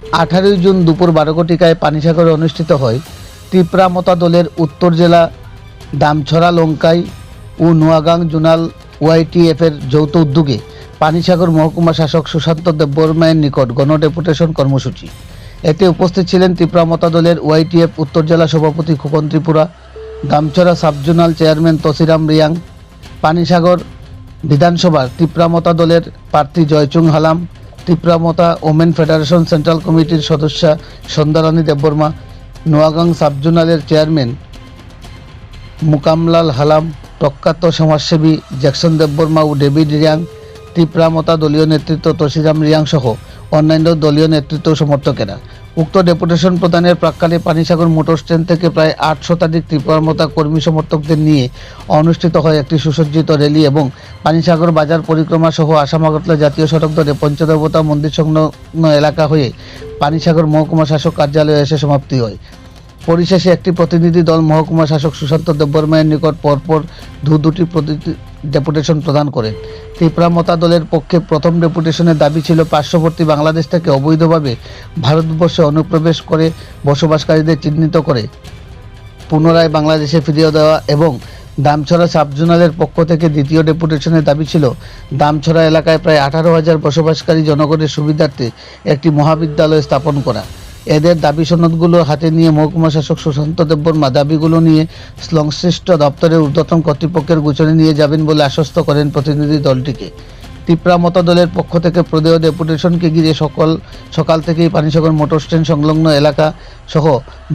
18 June দুপুর 12 পানিসাগরে অনুষ্ঠিত হয় ত্রিপুরামতা দলের উত্তর জেলা দামছড়া লঙ্কাই ও নোয়াগাং জোনাল ওয়াইটিএফের যৌথ উদ্যোগে পানিসাগর মহকুমা শাসক সুশান্ত দেববর্মার নিকট গণডেপুটেশন কর্মসূচি। এতে উপস্থিত ছিলেন ত্রিপুরামতা দলের ওয়াইটিএফ উত্তর জেলা সভাপতি খোকন ত্রিপুরা, দামছড়া সাবজোনাল চেয়ারম্যান তসিরাম রিয়াং, পানিসাগর বিধানসভার ত্রিপুরামতা দলের প্রার্থী জয়চুং হালাম, ত্রিপুরামতা ওমেন ফেডারেশন সেন্ট্রাল কমিটির সদস্যা সন্ধ্যারানী দেববর্মা, নোয়াগাং সাবজোনালের চেয়ারম্যান মুকামলাল হালাম, প্রখ্যাত সমাজসেবী জ্যাকসন দেববর্মা ও ডেভিড রিয়াং, ত্রিপুরামতা দলীয় নেতৃত্ব তসিরাম রিয়াং সহ অন্যান্য দলীয় নেতৃত্ব ও সমর্থকেরা। উক্ত ডেপুটেশন প্রদানের প্রাক্কালে পানিসাগর মোটর স্ট্যান্ড থেকে প্রায় 8 শতাধিক ত্রিপুরামতা কর্মী সমর্থকদের নিয়ে অনুষ্ঠিত হয় একটি সুসজ্জিত র্যালি এবং পানিসাগর বাজার পরিক্রমা সহ আসাম আগরতলা জাতীয় সড়ক ধরে পঞ্চদেবতা মন্দির সংলগ্ন এলাকা হয়ে পানিসাগর মহকুমা শাসক কার্যালয়ে এসে সমাপ্তি হয়। পরিশেষে একটি প্রতিনিধি দল মহকুমা শাসক সুশান্ত দেববর্মার নিকট পরপর দুটি ডেপুটেশন প্রদান করেন। ত্রিপুরামতা দলের পক্ষে প্রথম ডেপুটেশনের দাবি ছিল পার্শ্ববর্তী বাংলাদেশ থেকে অবৈধভাবে ভারতবর্ষে অনুপ্রবেশ করে বসবাসকারীদের চিহ্নিত করে পুনরায় বাংলাদেশে ফিরিয়ে দেওয়া, এবং দামছড়া সাবজোনালের পক্ষ থেকে দ্বিতীয় ডেপুটেশনের দাবি ছিল দামছড়া এলাকায় প্রায় 18,000 বসবাসকারী জনগণের সুবিধার্থে একটি মহাবিদ্যালয় স্থাপন করা। এদের দাবি সনদগুলো হাতে নিয়ে মহকুমা শাসক সুশান্ত দেববর্মা দাবিগুলো নিয়ে সংশ্লিষ্ট দপ্তরের ঊর্ধ্বতন কর্তৃপক্ষের গোচরে নিয়ে যাবেন বলে আশ্বস্ত করেন প্রতিনিধি দলটিকে। ত্রিপুরামতা দলের পক্ষ থেকে প্রদেয় ডেপুটেশনকে ঘিরে সকাল থেকেই পানিসাগর মোটর স্ট্যান্ড সংলগ্ন এলাকা সহ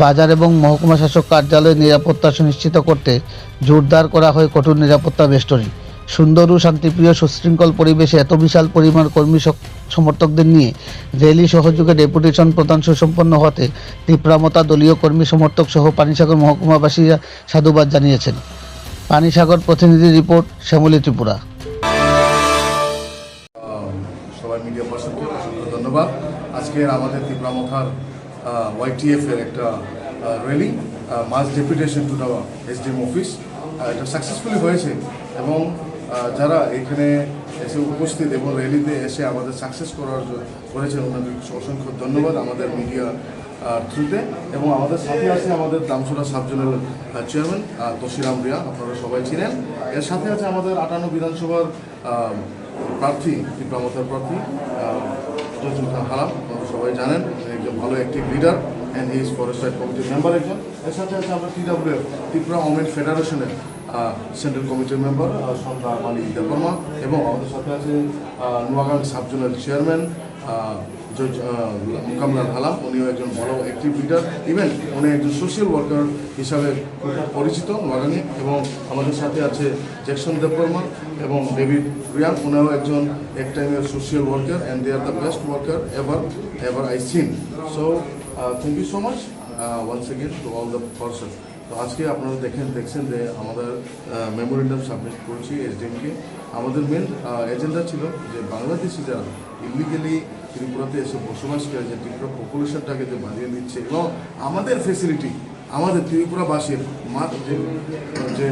বাজার এবং মহকুমা শাসক কার্যালয়ের নিরাপত্তা সুনিশ্চিত করতে জোরদার করা হয় কঠোর নিরাপত্তা বেষ্টনী। সুন্দর ও শান্তিপ্রিয় সুশৃঙ্খল পরিবেশে এত বিশাল পরিমাণ কর্মী সমর্থকদের নিয়ে র্যালি সহযোগে ডেপুটেশন প্রদান সুসম্পন্ন হতে ত্রিপুরামতা দলীয় কর্মী সমর্থক সহ পানিসাগর মহকুমাবাসীরা সাধুবাদ জানিয়েছেন। পানিসাগর প্রতিনিধি রিপোর্ট, শ্যামলী ত্রিপুরা। সবাই মিডিয়া পার্সনকে অসংখ্য ধন্যবাদ। আজকের আমাদের ত্রিপুরামথার ওয়াইটিএফ এর একটা rally mass deputation to the SDM office, এটা সাকসেসফুলি হয়েছে এবং যারা এখানে এসে উপস্থিত এবং র্যালিতে এসে আমাদের সাকসেস করেছেন ওনাদের অসংখ্য ধন্যবাদ আমাদের মিডিয়া থ্রুতে। এবং আমাদের সাথে আছে আমাদের দামছড়া সাবজোনাল চেয়ারম্যান তসিরাম রিয়া, আপনারা সবাই চিনেন। এর সাথে আছে আমাদের 58 বিধানসভার প্রার্থী, ত্রিপুরামতার প্রার্থী জয়চুং হালাম, আপনারা সবাই জানেন একজন ভালো active leader and he is forest side কমিটির মেম্বার একজন। এর সাথে আছে আমরা TWF ত্রিপুরা ওমেন ফেডারেশনের সেন্ট্রাল কমিটির মেম্বার সন্ধ্যারানী দেববর্মা, এবং আমাদের সাথে আছে নোয়াগাং সাবজোনাল চেয়ারম্যান মুকামলাল হালাম, উনিও একজন ভালো অ্যাক্টিভ লিডার, ইভেন উনি একজন সোশ্যাল ওয়ার্কার হিসাবে পরিচিত নোয়াগাঙে। এবং আমাদের সাথে আছে জ্যাকসন দেববর্মা এবং ডেভিড রিয়াং, উনিও একজন এক টাইমের social worker and they are the best worker ever I seen. So thank you so much once again to all the person. তো আজকে আপনারা দেখছেন যে আমাদের মেমোরেন্ডাম সাবমিট করছি এসডিএমকে। আমাদের মেন এজেন্ডা ছিল যে বাংলাদেশি যারা ইলিগালি ত্রিপুরাতে এসে বসবাস করে, যে ত্রিপুরা পপুলেশনটাকে যে বাড়িয়ে দিচ্ছে এবং আমাদের ফেসিলিটি, আমাদের ত্রিপুরাবাসীর যে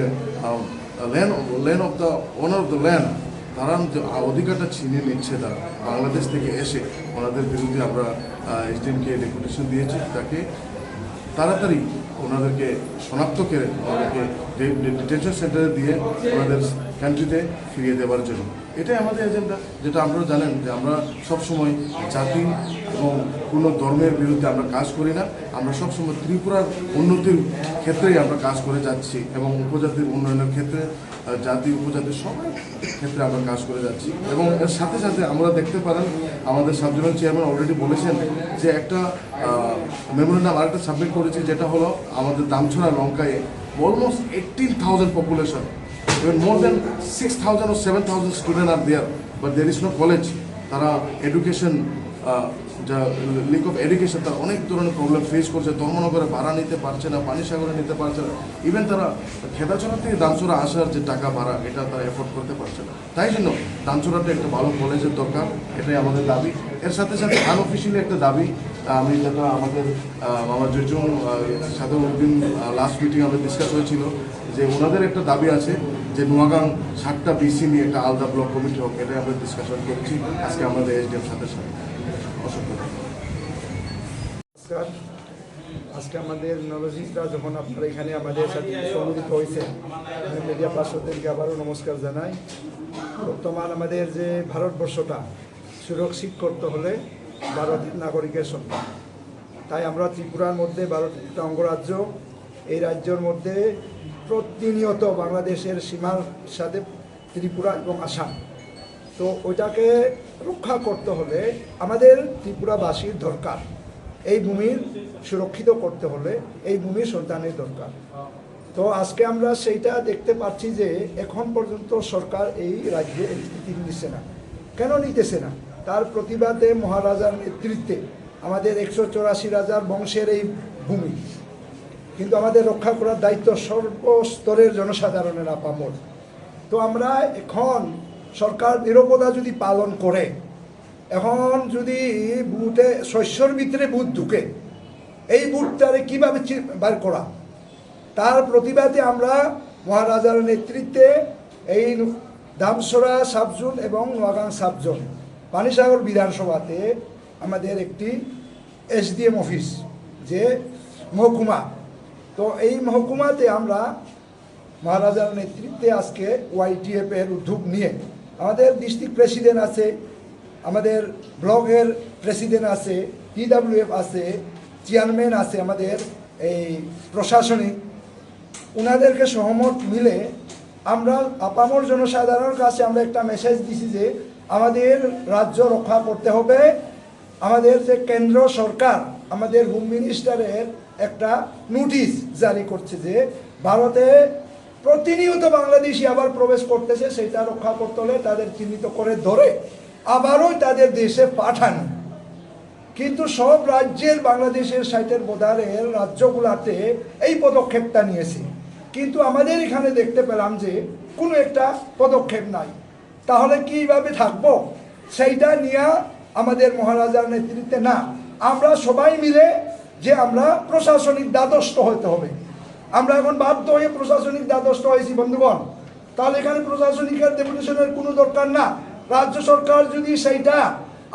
land of the owner of the land, তারা যে অধিকারটা ছিনিয়ে নিচ্ছে তারা বাংলাদেশ থেকে এসে, ওনাদের বিরুদ্ধে আমরা এসডিএমকে ডেপুটেশন দিয়েছি তাকে তাড়াতাড়ি ওনাদেরকে শনাক্ত করে ওনাদেরকে ডিটেনশন সেন্টারে দিয়ে ওনাদের কান্ট্রিতে ফিরিয়ে দেওয়ার জন্য। এটাই আমাদের এজেন্ডা, যেটা আপনারা জানেন যে আমরা সবসময় জাতি এবং কোনো ধর্মের বিরুদ্ধে আমরা কাজ করি না। আমরা সবসময় ত্রিপুরার উন্নতির ক্ষেত্রেই আমরা কাজ করে যাচ্ছি এবং উপজাতির উন্নয়নের ক্ষেত্রে, জাতি উপজাতির সব ক্ষেত্রে আমরা কাজ করে যাচ্ছি। এবং এর সাথে সাথে আমরা দেখতে পারেন আমাদের সাবজোনাল চেয়ারম্যান অলরেডি বলেছেন যে একটা মেমোরেন্ডাম আরেকটা সাবমিট করেছি, যেটা হলো আমাদের দামছড়া লঙ্কায় almost 18,000 population, even more than 6,000 or 7,000 students are there, but there is no college. তারা এডুকেশন, যা লিক অফ এডুকেশন, তারা অনেক ধরনের প্রবলেম ফেস করছে। ধর্মনগরে ভাড়া নিতে পারছে না, পানিসাগরে নিতে পারছে না, ইভেন তারা খেদাচড়া থেকে দামচড়া আসার যে টাকা ভাড়া, এটা তারা এফোর্ড করতে পারছে না। তাই জন্য দামচড়াতে একটা ভালো কলেজের দরকার, এটাই আমাদের দাবি। এর সাথে সাথে আনঅফিসিয়ালি একটা দাবি, আমি যেটা আমাদের আমার জয়চুং সাথে একদিন লাস্ট মিটিং আমাদের ডিসকাস হয়েছিল, যে ওনাদের একটা দাবি আছে যে নোয়াগাং 7টা BC নিয়ে একটা আলাদা ব্লক কমিটি হোক, এটাই আমরা ডিসকাশন করছি আজকে আমাদের এসডিএম সাথে। অসংখ্য স্যার, আজকে আমাদের নলজিস্টরা যখন আপনারা এখানে আমাদের সাথে সম্মিলিত হয়েছে, আমি মিডিয়া পার্সনদেরকে আবারও নমস্কার জানাই। বর্তমান আমাদের যে ভারতবর্ষটা সুরক্ষিত করতে হলে ভারতের নাগরিকের সন্তান, তাই আমরা ত্রিপুরার মধ্যে ভারতের একটা অঙ্গরাজ্য, এই রাজ্যের মধ্যে প্রতিনিয়ত বাংলাদেশের সীমার সাথে ত্রিপুরা এবং আসাম, তো ওইটাকে রক্ষা করতে হলে আমাদের ত্রিপুরাবাসীর দরকার। এই ভূমির সুরক্ষিত করতে হলে এই ভূমির সন্তানের দরকার। তো আজকে আমরা সেইটা দেখতে পাচ্ছি যে এখন পর্যন্ত সরকার এই রাজ্যে স্থিতি নিচ্ছে না। কেন নিতেছে না? তার প্রতিবাদে মহারাজার নেতৃত্বে আমাদের 184 রাজার বংশের এই ভূমি, কিন্তু আমাদের রক্ষা করার দায়িত্ব সর্বস্তরের জনসাধারণের আপামর। তো আমরা এখন সরকার নিরপেক্ষতা যদি পালন করে, এখন যদি বুথে শস্যর ভিতরে বুথ ঢুকে, এই বুথটারে কীভাবে বার করা, তার প্রতিবাদে আমরা মহারাজার নেতৃত্বে এই দামসরা সাবজোন এবং নোয়াগাং সাবজোন পানিসাগর বিধানসভাতে আমাদের একটি এসডিএম অফিস, যে মহকুমা, তো এই মহকুমাতে আমরা মহারাজার নেতৃত্বে আজকে ওয়াইটিএফ এর উদ্যোগ নিয়ে আমাদের ডিস্ট্রিক্ট প্রেসিডেন্ট আছে, আমাদের ব্লকের প্রেসিডেন্ট আছে, টিডাব্লিউএফ আছে, চেয়ারম্যান আছে, আমাদের এই প্রশাসনিক, ওনাদেরকে সহমত মিলে আমরা আপামর জনসাধারণের কাছে আমরা একটা মেসেজ দিছি যে আমাদের রাজ্য রক্ষা করতে হবে। আমাদের যে কেন্দ্র সরকার আমাদের হোম মিনিস্টারের একটা নোটিশ জারি করছে যে ভারতে প্রতিনিয়ত বাংলাদেশি আবার প্রবেশ করতেছে, সেটা রক্ষা করতে হলে তাদের চিহ্নিত করে ধরে আবারও তাদের দেশে পাঠান। কিন্তু সব রাজ্যের বাংলাদেশের সাইটের বোর্ডারের রাজ্যগুলাতে এই পদক্ষেপটা নিয়েছে, কিন্তু আমাদের এখানে দেখতে পেলাম যে কোনো একটা পদক্ষেপ নাই। তাহলে কীভাবে থাকবো? সেইটা নিয়ে আমাদের মহারাজার নেতৃত্বে না, আমরা সবাই মিলে যে আমরা প্রশাসনিক দ্বাদস্থ হতে হবে। আমরা এখন বাধ্য হয়ে প্রশাসনিক দ্বাদস্থ হয়েছি বন্ধুগণ। তাহলে এখানে প্রশাসনিকের ডেপুটেশনের কোনো দরকার না। রাজ্য সরকার যদি সেইটা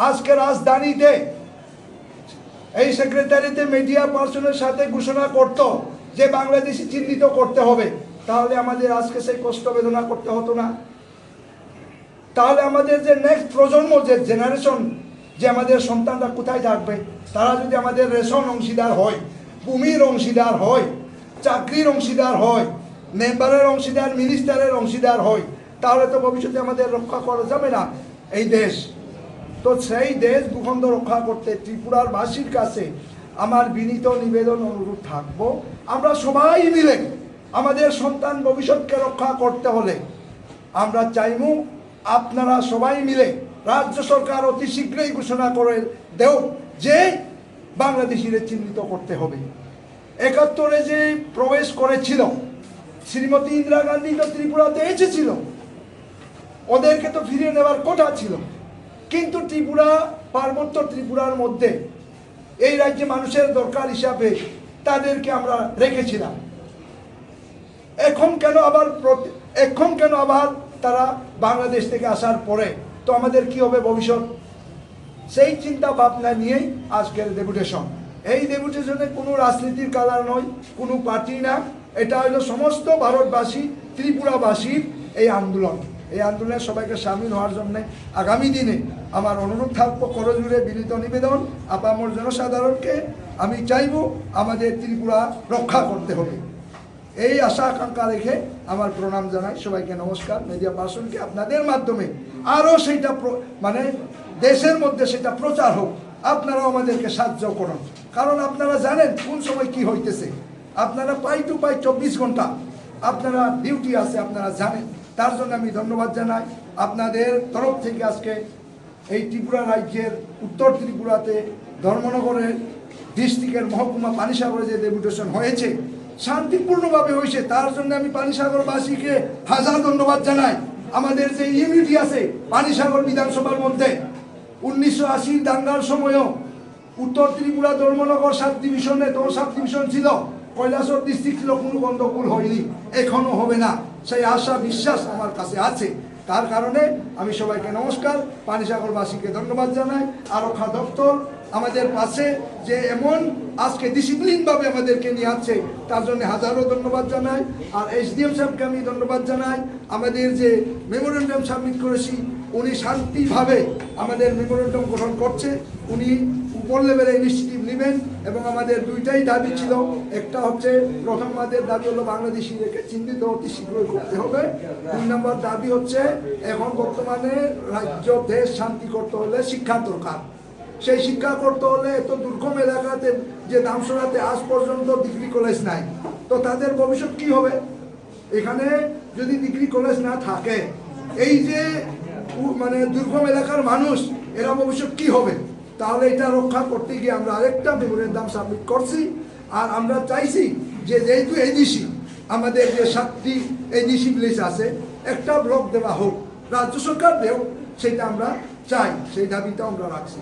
আজকে রাজধানীতে এই সেক্রেটারিতে মিডিয়া পার্সনের সাথে ঘোষণা করত যে বাংলাদেশি চিহ্নিত করতে হবে, তাহলে আমাদের আজকে সেই কষ্ট বেদনা করতে হতো না। তাহলে আমাদের যে নেক্সট প্রজন্ম, যে জেনারেশন, যে আমাদের সন্তানরা কোথায় থাকবে? তারা যদি আমাদের রেশন অংশীদার হয়, ভূমির অংশীদার হয়, চাকরির অংশীদার হয়, মেম্বারের অংশীদার, মিনিস্টারের অংশীদার হয়, তাহলে তো ভবিষ্যতে আমাদের রক্ষা করা যাবে না এই দেশ। তো সেই দেশ ভূখণ্ড রক্ষা করতে ত্রিপুরার বাসীর কাছে আমার বিনীত নিবেদন, অনুরোধ থাকবো, আমরা সবাই মিলে আমাদের সন্তান ভবিষ্যৎকে রক্ষা করতে হলে আমরা চাইবো আপনারা সবাই মিলে, রাজ্য সরকার অতি শীঘ্রই ঘোষণা করে দেও যে বাংলাদেশিদের চিহ্নিত করতে হবে। 71-এ যে প্রবেশ করেছিল শ্রীমতী ইন্দিরা গান্ধী, তো ত্রিপুরাতে এসেছিল, ওদেরকে তো ফিরিয়ে নেওয়ার কথা ছিল, কিন্তু ত্রিপুরা, পার্বত্য ত্রিপুরার মধ্যে এই রাজ্যে মানুষের দরকার হিসাবে তাদেরকে আমরা রেখেছিলাম। এখন কেন আবার তারা বাংলাদেশ থেকে আসার পরে তো আমাদের কি হবে ভবিষ্যৎ? সেই চিন্তা ভাবনা নিয়েই আজকের ডেপুটেশন। এই ডেপুটেশনে কোনো রাজনীতির কালার নয়, কোনো পার্টি না, এটা হলো সমস্ত ভারতবাসী, ত্রিপুরাবাসীর এই আন্দোলন। এই আন্দোলনে সবাইকে সামিল হওয়ার জন্য আগামী দিনে আমার অনুরোধ থাকবো, করজুড়ে বিনীত নিবেদন আপামর জনসাধারণকে আমি চাইব আমাদের ত্রিপুরা রক্ষা করতে হবে। এই আশা আকাঙ্ক্ষা রেখে আমার প্রণাম জানাই সবাইকে, নমস্কার। মিডিয়া পার্সনকে আপনাদের মাধ্যমে আরও সেইটা মানে দেশের মধ্যে সেটা প্রচার হোক, আপনারাও আমাদেরকে সাহায্য করুন, কারণ আপনারা জানেন কোন সময় কি হইতেছে। আপনারা পাই টু পাই 24 ঘন্টা আপনারা ডিউটি আছে, আপনারা জানেন। তার জন্য আমি ধন্যবাদ জানাই আপনাদের তরফ থেকে। আজকে এই ত্রিপুরা রাজ্যের উত্তর ত্রিপুরাতে ধর্মনগরের ডিস্ট্রিক্টের মহকুমা পানিসাগরে যে ডেপুটেশন হয়েছে, শান্তিপূর্ণভাবে হয়েছে, তার জন্য আমি পানিসাগরবাসীকে হাজার ধন্যবাদ জানাই। আমাদের যে ইউনিটি আছে পানিসাগর বিধানসভার মধ্যে, 1980 দাঙ্গার সময়ও উত্তর ত্রিপুরা ধর্মনগর সাব ডিভিশনে, তো সাব ডিভিশন ছিল, কৈলাসর ডিস্ট্রিক্ট ছিল, কোনো গণ্ডগোল হয়নি, এখনো হবে না, সেই আশা বিশ্বাস আমার কাছে আছে। তার কারণে আমি সবাইকে নমস্কার, পানিসাগরবাসীকে ধন্যবাদ জানাই। আরক্ষা দপ্তর আমাদের পাশে, যে এমন আজকে ডিসিপ্লিনভাবে আমাদেরকে নিয়ে আসছে, তার জন্য হাজারো ধন্যবাদ জানাই। আর এসডিএম সাহেবকে আমি ধন্যবাদ জানাই। আমাদের যে মেমোরেন্ডাম সাবমিট করেছি, উনি শান্তিভাবে আমাদের মেমোরেন্ডাম গঠন করছে, উনি উপর লেভেলে ইনিশিয়েটিভ নেবেন। এবং আমাদের দুইটাই দাবি ছিল, একটা হচ্ছে প্রথম আমাদের দাবি হলো বাংলাদেশিদেরকে চিহ্নিত অতি শীঘ্রই করতে হবে। 2 নম্বর দাবি হচ্ছে এখন বর্তমানে রাজ্য দেশ শান্তি করতে হলে শিক্ষার দরকার। সেই শিক্ষা করতে হলে এত দুর্গম এলাকাতে, যে দামসরাতে আজ পর্যন্ত ডিগ্রি কলেজ নাই, তো তাদের ভবিষ্যৎ কি হবে? এখানে যদি ডিগ্রি কলেজ না থাকে, এই যে মানে দুর্গম এলাকার মানুষ, এরা ভবিষ্যৎ কি হবে? তাহলে এটা রক্ষা করতে গিয়ে আমরা আরেকটা মেমোরেন্ডাম সাবমিট করছি। আর আমরা চাইছি যে যেহেতু এডিসি, আমাদের যে 7টি এডিসি ভিলেজ আছে, একটা ব্লক দেওয়া হোক, রাজ্য সরকার দেও, সেটা আমরা চাই, সেই দাবিটা আমরা রাখছি।